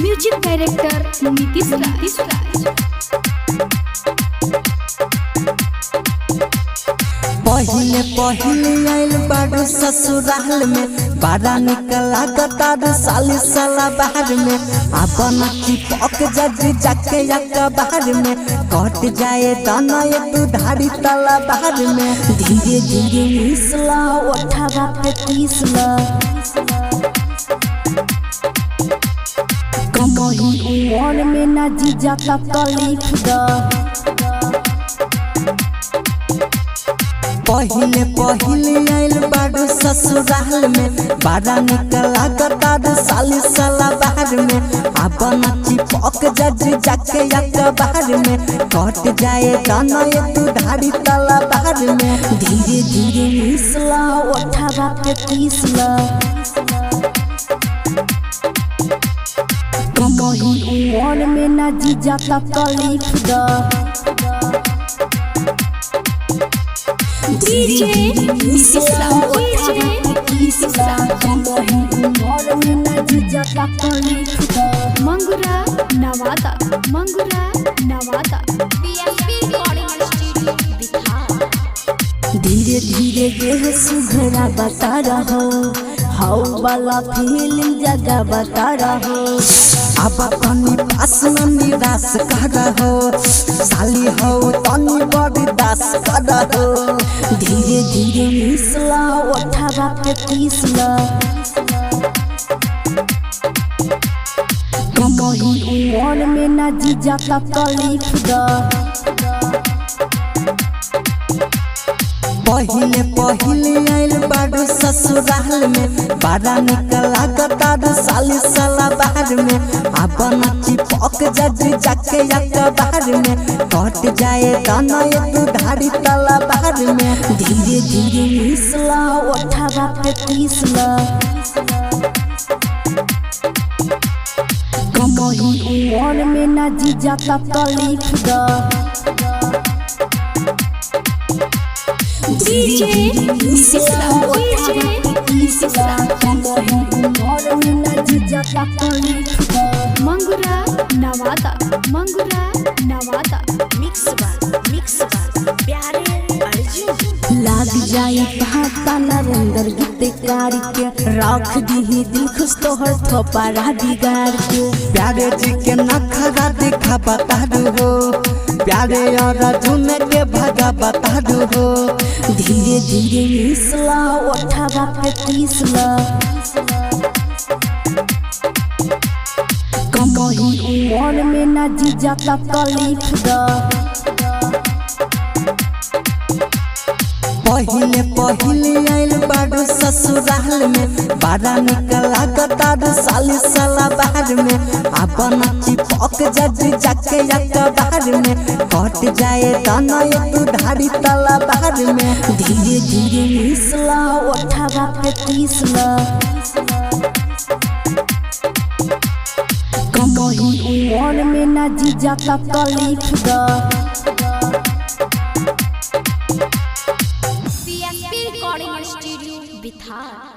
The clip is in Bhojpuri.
म्यूजिक डायरेक्टर नीतीश राज। पहिले पहिले आइल बारू ससुराल में बड़ा निकला गतार साली साला बाहर में अपन चिपक जाके अखबार में कट जाए दाना ये तू धारी तला बाहर में धीरे धीरे मिसला उठावा पे तीसला कमही उमर में ना जीजा का तकलीफ दा पहिले पहिले आइल बारू ससुराल में बड़ा निकला गतार साली साला बाहर में अपन चिपक जाके अखबार में कट जाए दाना ये तू धारी तला बाहर में धीरे धीरे मिसला उठावा पे तीसला कमही उमर में ना जीजा का तकलीफ दा डीजे नीतीश मंगुरा नवादा धीरे धीरे देह सुधरा बता रहो हाउ वाला फीलिंग जगह बता रहो अब तनी पास में निराश कर रहो साली हो तनी बड़ी दास कर रहो धीरे धीरे मिसला उठावा पे तीसला कमही उमर में ना जीजा का तकलीफ दा पहिले पहिले आइल बारू ससुराल में बड़ा निकला गतार साली साला बाहर में अपन चिपक जाके अखबार में कट जाए दाना ये तू धारी तला बाहर में धीरे धीरे मिसला उठावा पे तीसला कमही उमर में ना जीजा का तकलीफ दा डीजे नीतीश मंगुरा नवादा मिक्स प्यारे अर्जुन लाग जाई भाता नरेंद्र गीतकार के रख दी दिल खुश तोहर थोपारा बिगाड़ के प्यारे जी के नखरा देखा बता हो प्यारे और अर्जुन के भगा बता हो धीरे धीरे मिसला उठावा पे तीसला कमही उमर में ना जीजा का तकलीफ दा पहिले पहिले आइल बारू ससुराल में बड़ा निकला गतार साली साला बाहर में अपन चिपक जाके अखबार में कट जाए दाना ये तू धारी तला बाहर में धीरे धीरे मिसला उठावा पे तीसला कमही उमर में ना जीजा का तकलीफ दा रिकॉर्डिंग स्टूडियो बिहार।